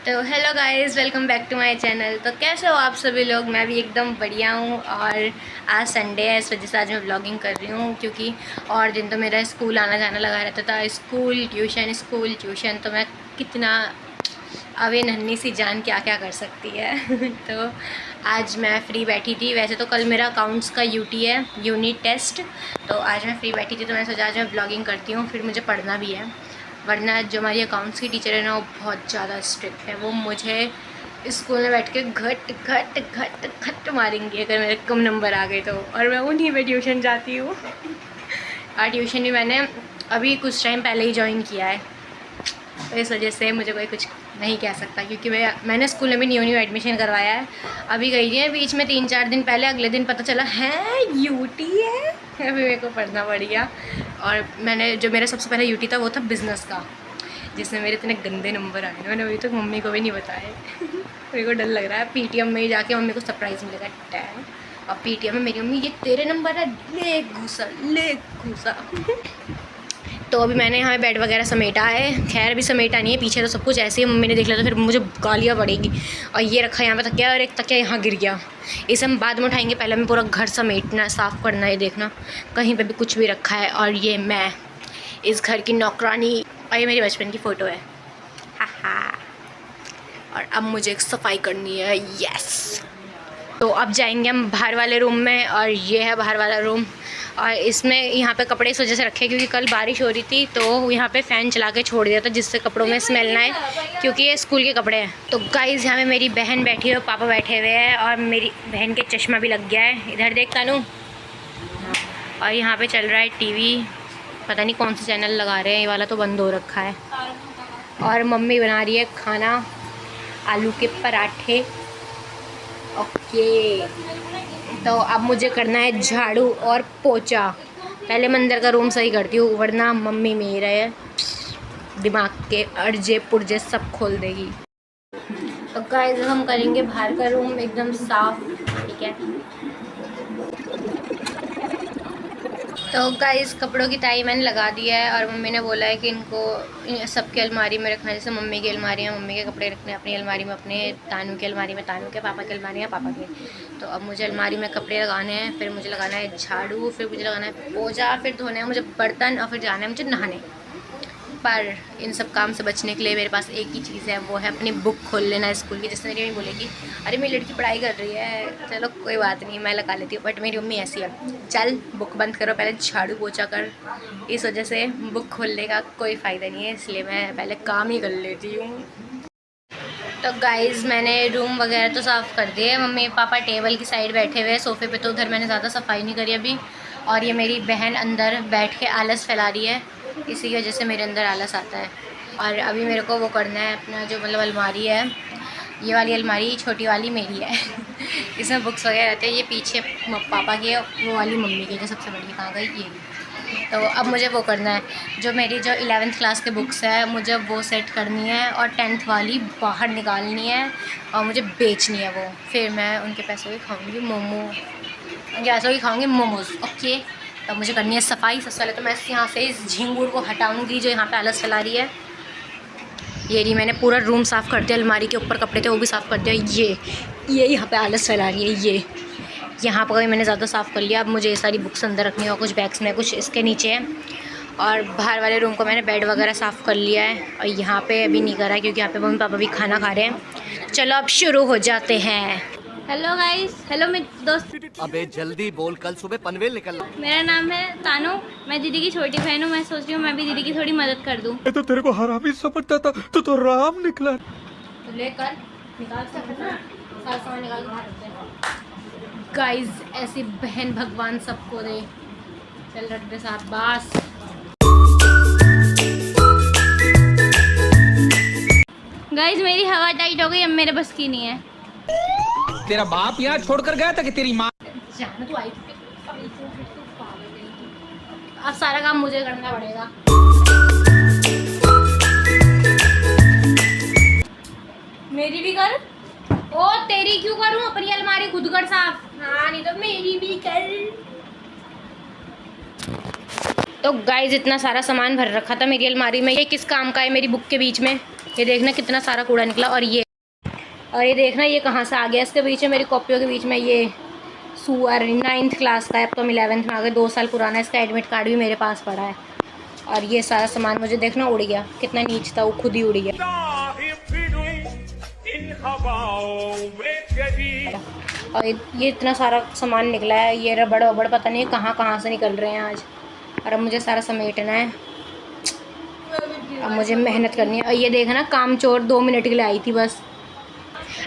तो hello guys, welcome back to my channel. तो कैसे हो आप सभी लोग? मैं भी एकदम बढ़िया हूँ। और आज संडे है, इस वजह से आज मैं व्लॉगिंग कर रही हूँ, क्योंकि और दिन तो मेरा स्कूल आना जाना लगा रहता था। स्कूल ट्यूशन तो मैं कितना अवे नन्ही सी जान क्या क्या कर सकती है। तो आज मैं फ्री बैठी थी। वैसे तो कल मेरा अकाउंट्स का यूटी है, यूनिट टेस्ट। तो आज मैं फ्री बैठी थी, तो मैंने सोचा आज मैं व्लॉगिंग करती हूँ, फिर मुझे पढ़ना भी है। वरना जो हमारी अकाउंट्स की टीचर है ना, वो बहुत ज़्यादा स्ट्रिक्ट है। वो मुझे स्कूल में बैठ के घट मारेंगी अगर मेरे कम नंबर आ गए तो। और मैं उन्हीं में ट्यूशन जाती हूँ। और ट्यूशन भी मैंने अभी कुछ टाइम पहले ही ज्वाइन किया है, तो इस वजह से मुझे कोई कुछ नहीं कह सकता, क्योंकि मैंने स्कूल में भी न्यू एडमिशन करवाया है। अभी गई थी बीच में 3-4 दिन पहले, अगले दिन पता चला है यूटी है। अभी मेरे को पढ़ना पड़ गया। और मैंने जो मेरा सबसे पहला यूटी था वो था बिज़नेस का, जिसमें मेरे इतने गंदे नंबर आए। मैंने अभी तक मम्मी को भी नहीं बताए। मेरे को डर लग रहा है पीटीएम में ही जाके मम्मी को सरप्राइज़ मिलेगा टैग। और पीटीएम में मेरी मम्मी, ये तेरे नंबर है, ले घुसा। तो अभी मैंने यहाँ बेड वगैरह समेटा है। खैर अभी समेटा नहीं है, पीछे तो सब कुछ ऐसे ही। मम्मी ने देख लिया तो फिर मुझे गालियाँ पड़ेगी। और ये रखा यहाँ पे तकिया, और एक तकिया यहाँ गिर गया। इसे हम बाद में उठाएंगे, पहले हमें पूरा घर समेटना, साफ़ करना है। देखना कहीं पे भी कुछ भी रखा है। और ये मैं इस घर की नौकरानी, और ये मेरी बचपन की फ़ोटो है। हा। और अब मुझे एक सफाई करनी है। यस। तो अब जाएंगे हम बाहर वाले रूम में, और ये है बाहर वाला रूम। और इसमें यहाँ पे कपड़े इस वजह से रखे क्योंकि कल बारिश हो रही थी, तो यहाँ पे फ़ैन चला के छोड़ दिया था, जिससे कपड़ों में स्मेल ना आए, क्योंकि ये स्कूल के कपड़े हैं। तो गाइज़ यहाँ पे मेरी बहन बैठी है, पापा बैठे हुए हैं, और मेरी बहन के चश्मा भी लग गया है। इधर देख तानू। और यहाँ पे चल रहा है टीवी, पता नहीं कौन सा चैनल लगा रहे हैं, ये वाला तो बंद हो रखा है। और मम्मी बना रही है खाना, आलू के पराठे। ओके, तो अब मुझे करना है झाड़ू और पोछा। पहले मैं अंदर का रूम सही करती हूँ, वरना मम्मी मेरा है दिमाग के अर्जे पुर्जे सब खोल देगी। तो गाइस हम करेंगे बाहर का रूम एकदम साफ, ठीक है। तो गाइस कपड़ों की ताई मैंने लगा दिया है, और मम्मी ने बोला है कि इनको सबके अलमारी में रखना है। जैसे मम्मी की अलमारी है, मम्मी के कपड़े रखने अपनी अलमारी में, अपने तानू की अलमारी में तानू के, पापा की अलमारी में पापा के। तो अब मुझे अलमारी में कपड़े लगाने हैं, फिर मुझे लगाना है झाड़ू, फिर मुझे लगाना है पोछा, फिर धोना है मुझे बर्तन, और फिर जाना है मुझे नहाने। पर इन सब काम से बचने के लिए मेरे पास एक ही चीज़ है, वो है अपनी बुक खोल लेना स्कूल की। जिससे मेरी मम्मी बोलेगी अरे मेरी लड़की पढ़ाई कर रही है, चलो कोई बात नहीं मैं लगा लेती हूँ। बट मेरी मम्मी ऐसी है, चल बुक बंद करो, पहले झाड़ू पोछा कर। इस वजह से बुक खोलने का कोई फ़ायदा नहीं है, इसलिए मैं पहले काम ही कर लेती हूँ। तो गाइज़ मैंने रूम वगैरह तो साफ़ कर दिए। मम्मी पापा टेबल की साइड बैठे हुए हैं सोफ़े पे, तो उधर मैंने ज़्यादा सफाई नहीं करी अभी। और ये मेरी बहन अंदर बैठ के आलस फैला रही है, इसी की वजह से मेरे अंदर आलस आता है। और अभी मेरे को वो करना है अपना जो मतलब अलमारी है, ये वाली अलमारी छोटी वाली मेरी है। इसमें बुक्स वगैरह रहते हैं। ये पीछे पापा की है, वो वाली मम्मी की, जो सबसे बड़ी कहाँ गई ये। तो अब मुझे वो करना है, जो मेरी जो 11th क्लास के बुक्स है मुझे वो सेट करनी है, और 10th वाली बाहर निकालनी है और मुझे बेचनी है वो। फिर मैं उनके पैसों की खाऊंगी मोमो, उनके पैसों की खाऊंगी मोमोज़। ओके, तो मुझे करनी है सफाई। सबसे पहले तो मैं यहाँ से इस झिंगुर को हटाऊँगी जो यहाँ पर आलस फैला रही है। ये रही, मैंने पूरा रूम साफ़ कर दिया, अलमारी के ऊपर कपड़े थे वो भी साफ़ कर दिया। ये यहाँ पे आलस फैला रही है, ये यहाँ पर मैंने ज़्यादा साफ़ कर लिया। अब मुझे ये सारी बुक्स अंदर रखनी है, और कुछ बैग्स में, कुछ इसके नीचे है। और बाहर वाले रूम को मैंने बेड वगैरह साफ़ कर लिया है, और यहाँ पे अभी नहीं करा क्योंकि यहाँ पे मम्मी पापा भी खाना खा रहे हैं। चलो अब शुरू हो जाते हैं। हेलो गाइस, हेलो मेरे दोस्त। अबे जल्दी बोल, कल सुबह पनवेल निकलना। मेरा नाम है तानू, मैं दीदी की छोटी बहन हूँ। मैं सोच रही हूँ मैं भी दीदी की थोड़ी मदद कर दूँ। तो तेरे को हरामी समझता था, तो राम निकला। तो लेकर निकाल सकते हैं, सारा सामान निकाल के बाहर रखते हैं। गाइस ऐसी बहन भगवान सबको दे। चल रखते साथ बास। गाइस मेरी हवा टाइट हो गई, अब मेरे बस की नहीं है। तेरा बाप यहाँ छोड़कर गया था कि तेरी माँ? जाना तो आई थी, अब सारा काम मुझे करना पड़ेगा। मेरी भी कर। ओ तेरी क्यों करूं, अपनी अलमारी खुद कर साफ। हाँ नहीं तो मेरी भी कर। तो गाइस इतना सारा सामान भर रखा था मेरी अलमारी में। ये किस काम का है मेरी बुक के बीच में, ये देखना कितना सारा कूड़ा निकला। और ये देखना ये कहाँ से आ गया इसके बीच में, मेरी कॉपियों के बीच में। ये सुअर 9th क्लास का है, अब तो हम 11th में आ गए, 2 साल पुराना है। इसका एडमिट कार्ड भी मेरे पास पड़ा है। और ये सारा सामान मुझे देखना उड़ गया, कितना नीच था वो खुद ही उड़ गया। और ये इतना सारा सामान निकला है, ये रबड़ वबड़ पता नहीं कहाँ से निकल रहे हैं आज। और अब मुझे सारा समेटना है, अब मुझे मेहनत करनी है। और ये देखना काम चोर 2 मिनट के लिए आई थी बस।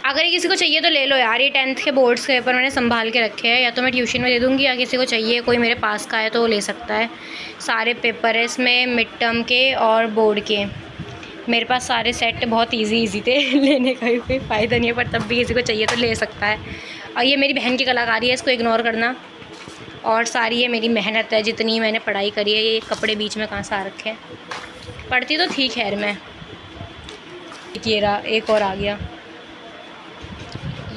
अगर ये किसी को चाहिए तो ले लो यार, ये 10th के बोर्ड्स के पेपर मैंने संभाल के रखे हैं, या तो मैं ट्यूशन में दे दूँगी या किसी को चाहिए कोई मेरे पास का है तो वो ले सकता है। सारे पेपर है इसमें, मिड टर्म के और बोर्ड के। मेरे पास सारे सेट बहुत इजी थे लेने का भी कोई फ़ायदा नहीं है, पर तब भी किसी को चाहिए तो ले सकता है। और ये मेरी बहन की कलाकारी है, इसको इग्नोर करना। और सारी ये मेरी मेहनत है, जितनी मैंने पढ़ाई करी है। ये कपड़े बीच में कहाँ से आ रखे हैं, पढ़ती तो थी खैर मैं। ये रहा, एक और आ गया।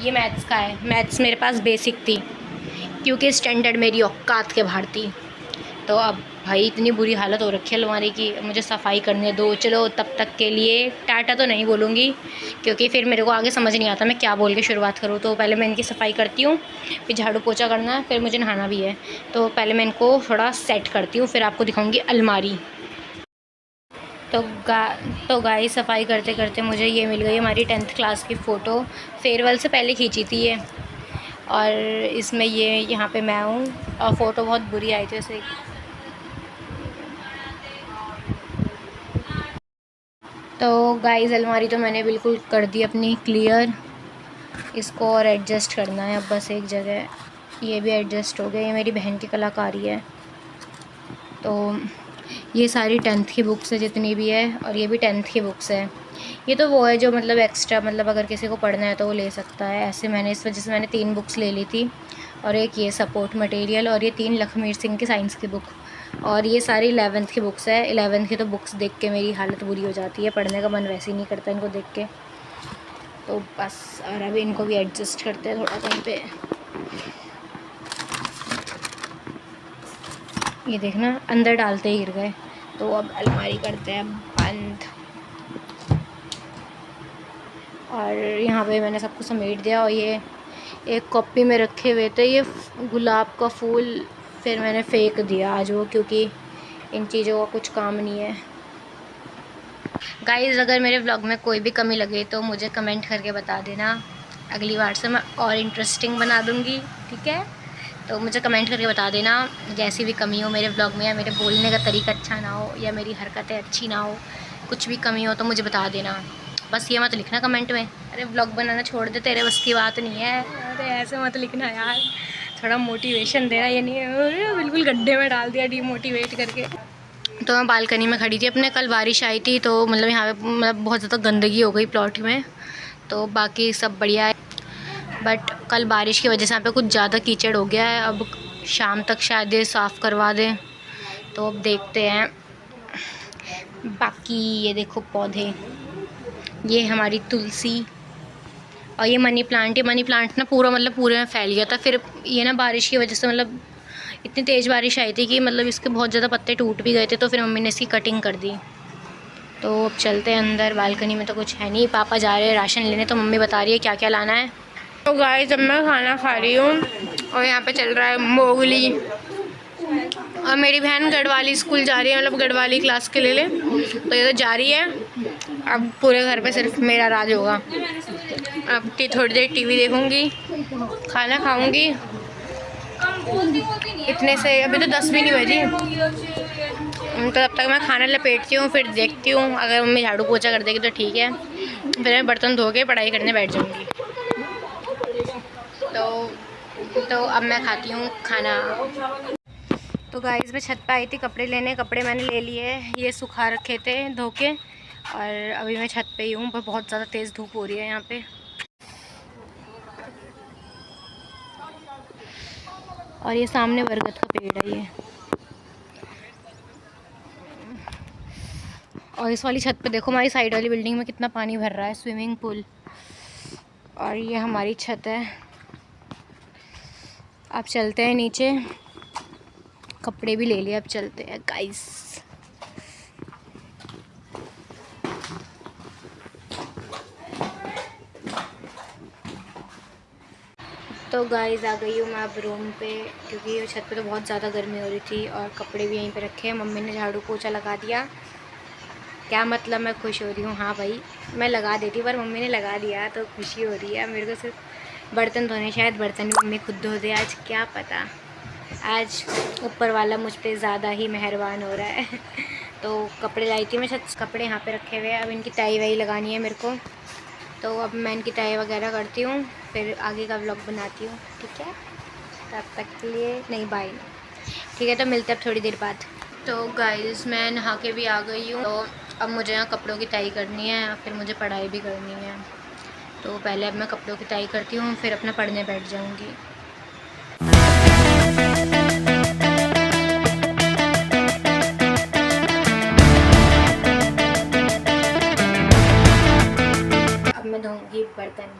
ये मैथ्स का है, मैथ्स मेरे पास बेसिक थी क्योंकि स्टैंडर्ड मेरी औकात के बाहर थी। तो अब भाई इतनी बुरी हालत हो रखी है अलमारी की, मुझे सफाई करने दो। चलो तब तक के लिए टाटा तो नहीं बोलूँगी क्योंकि फिर मेरे को आगे समझ नहीं आता मैं क्या बोल के शुरुआत करूँ। तो पहले मैं इनकी सफाई करती हूँ, फिर झाड़ू पोछा करना है, फिर मुझे नहाना भी है। तो पहले मैं इनको थोड़ा सेट करती हूँ, फिर आपको दिखाऊँगी अलमारी। तो गाइस सफाई करते करते मुझे ये मिल गई हमारी 10th क्लास की फ़ोटो। फेयरवेल से पहले खींची थी ये, और इसमें ये यहाँ पे मैं हूँ। और फ़ोटो बहुत बुरी आई थी वैसे। तो गाइस अलमारी तो मैंने बिल्कुल कर दी अपनी क्लियर, इसको और एडजस्ट करना है अब बस एक जगह। ये भी एडजस्ट हो गया, ये मेरी बहन की कलाकारी है। तो ये सारी 10th की बुक्स है जितनी भी है, और ये भी 10th की बुक्स है। ये तो वो है जो मतलब एक्स्ट्रा, मतलब अगर किसी को पढ़ना है तो वो ले सकता है। ऐसे मैंने इस वजह से मैंने 3 बुक्स ले ली थी, और एक ये सपोर्ट मटेरियल, और ये 3 लखमीर सिंह की साइंस की बुक। और ये सारी 11th की बुक्स है। 11th की तो बुक्स देख के मेरी हालत बुरी हो जाती है, पढ़ने का मन वैसे ही नहीं करता इनको देख के। तो बस, और अभी इनको भी एडजस्ट करते हैं थोड़ा कहीं पे। ये देखना अंदर डालते ही गिर गए। तो अब अलमारी करते हैं बंद। और यहाँ पे मैंने सब कुछ समेट दिया। और ये एक कॉपी में रखे हुए थे ये गुलाब का फूल, फिर मैंने फेंक दिया आज वो, क्योंकि इन चीज़ों का कुछ काम नहीं है। गाइज़ अगर मेरे व्लॉग में कोई भी कमी लगे तो मुझे कमेंट करके बता देना, अगली बार से मैं और इंटरेस्टिंग बना दूँगी, ठीक है। तो मुझे कमेंट करके बता देना जैसी भी कमी हो मेरे व्लॉग में, या मेरे बोलने का तरीका अच्छा ना हो, या मेरी हरकतें अच्छी ना हो, कुछ भी कमी हो तो मुझे बता देना। बस ये मत लिखना कमेंट में, अरे व्लॉग बनाना छोड़ दे, तेरे बस की बात नहीं है। अरे ऐसे मत लिखना यार, थोड़ा मोटिवेशन देना। ये नहीं है बिल्कुल गड्ढे में डाल दिया डीमोटिवेट करके। तो मैं बालकनी में खड़ी थी अपने, कल बारिश आई थी तो मतलब यहाँ पे मतलब बहुत ज़्यादा गंदगी हो गई प्लॉट में। तो बाकी सब बढ़िया है, बट कल बारिश की वजह से यहाँ पे कुछ ज़्यादा कीचड़ हो गया है। अब शाम तक शायद ये साफ़ करवा दें, तो अब देखते हैं। बाकी ये देखो पौधे, ये हमारी तुलसी, और ये मनी प्लांट। ये मनी प्लांट ना पूरा मतलब पूरे में फैल गया था, फिर ये ना बारिश की वजह से मतलब इतनी तेज़ बारिश आई थी कि मतलब इसके बहुत ज़्यादा पत्ते टूट भी गए थे। तो फिर मम्मी ने इसकी कटिंग कर दी। तो अब चलते हैं अंदर। बालकनी में तो कुछ है नहीं, पापा जा रहे हैं राशन लेने, तो मम्मी बता रही है क्या क्या लाना है। तो गाइस अब मैं खाना खा रही हूँ, और यहाँ पे चल रहा है मोगली। और मेरी बहन गढ़वाली स्कूल जा रही है, मतलब गढ़वाली क्लास के लिए तो ये तो जा रही है। अब पूरे घर पे सिर्फ मेरा राज होगा। अब थोड़ी देर टीवी देखूँगी, खाना खाऊँगी। इतने से अभी तो 10 भी नहीं बजी, तो तब तक मैं खाना लपेटती हूँ, फिर देखती हूँ। अगर मम्मी झाड़ू पोछा कर देगी तो ठीक है, फिर मैं बर्तन धो के पढ़ाई करने बैठ जाऊँगी। तो अब मैं खाती हूँ खाना। तो गाइस मैं छत पे आई थी कपड़े लेने, कपड़े मैंने ले लिए, ये सुखा रखे थे धो के। और अभी मैं छत पे ही हूँ, पर बहुत ज़्यादा तेज़ धूप हो रही है यहाँ पे। और ये सामने बरगद का पेड़ है ये। और इस वाली छत पे देखो, हमारी साइड वाली बिल्डिंग में कितना पानी भर रहा है, स्विमिंग पूल। और ये हमारी छत है। अब चलते हैं नीचे, कपड़े भी ले लिए, अब चलते हैं गाइस। तो गाइस आ गई हूँ मैं अब रूम पे, क्योंकि छत पे तो बहुत ज़्यादा गर्मी हो रही थी और कपड़े भी यहीं पे रखे हैं। मम्मी ने झाड़ू पोछा लगा दिया। क्या मतलब मैं खुश हो रही हूँ? हाँ भाई, मैं लगा देती पर मम्मी ने लगा दिया तो खुशी हो रही है मेरे को। सिर्फ बर्तन धोने, शायद बर्तन भी मम्मी खुद धो दे आज, क्या पता। आज ऊपर वाला मुझ पर ज़्यादा ही मेहरबान हो रहा है। तो कपड़े लाई थी मैं छत, कपड़े यहाँ पे रखे हुए हैं। अब इनकी टाई वाई लगानी है मेरे को, तो अब मैं इनकी टाई वगैरह करती हूँ, फिर आगे का व्लॉग बनाती हूँ, ठीक है। तब तक के लिए नहीं, बाय। ठीक है, तो मिलते हैं अब थोड़ी देर बाद। तो गाइस मैं नहा के भी आ गई हूँ, तो अब मुझे यहाँ कपड़ों की टाई करनी है, फिर मुझे पढ़ाई भी करनी है। तो पहले अब मैं कपड़ों की टाई करती हूँ, फिर अपना पढ़ने बैठ जाऊँगी। अब मैं धोऊँगी बर्तन,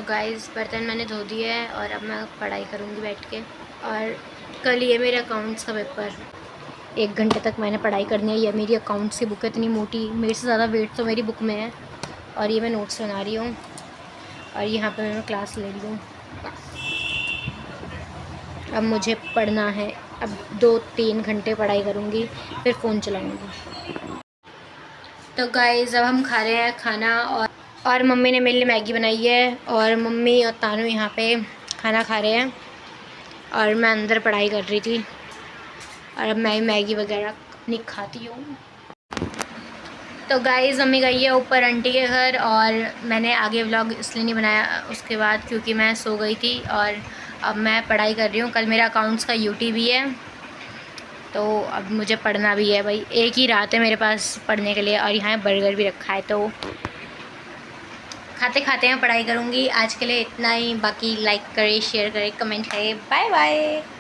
गाइस बर्तन मैंने धो दिए है और अब मैं पढ़ाई करूँगी बैठ के। और कल ये मेरे अकाउंट्स का पेपर, 1 घंटे तक मैंने पढ़ाई करनी है। ये मेरी अकाउंट्स की बुक है, इतनी मोटी, मेरे से ज़्यादा वेट तो मेरी बुक में है। और ये मैं नोट्स बना रही हूँ और यहाँ पे मैं क्लास ले रही हूँ। अब मुझे पढ़ना है, अब 2-3 घंटे पढ़ाई करूँगी, फिर फ़ोन चलाऊँगी। तो गाइस अब हम खा रहे हैं खाना, और मम्मी ने मेरे लिए मैगी बनाई है और मम्मी और तानू यहाँ पे खाना खा रहे हैं और मैं अंदर पढ़ाई कर रही थी। और अब मैं मैगी वगैरह अपनी खाती हूँ। तो गाइस मम्मी गई है ऊपर आंटी के घर, और मैंने आगे व्लॉग इसलिए नहीं बनाया उसके बाद क्योंकि मैं सो गई थी। और अब मैं पढ़ाई कर रही हूँ, कल मेरा अकाउंट्स का यूटी भी है, तो अब मुझे पढ़ना भी है भाई। एक ही रात है मेरे पास पढ़ने के लिए, और यहाँ बर्गर भी रखा है, तो खाते खाते मैं पढ़ाई करूँगी। आज के लिए इतना ही, बाकी लाइक करें, शेयर करें, कमेंट करें। Bye bye.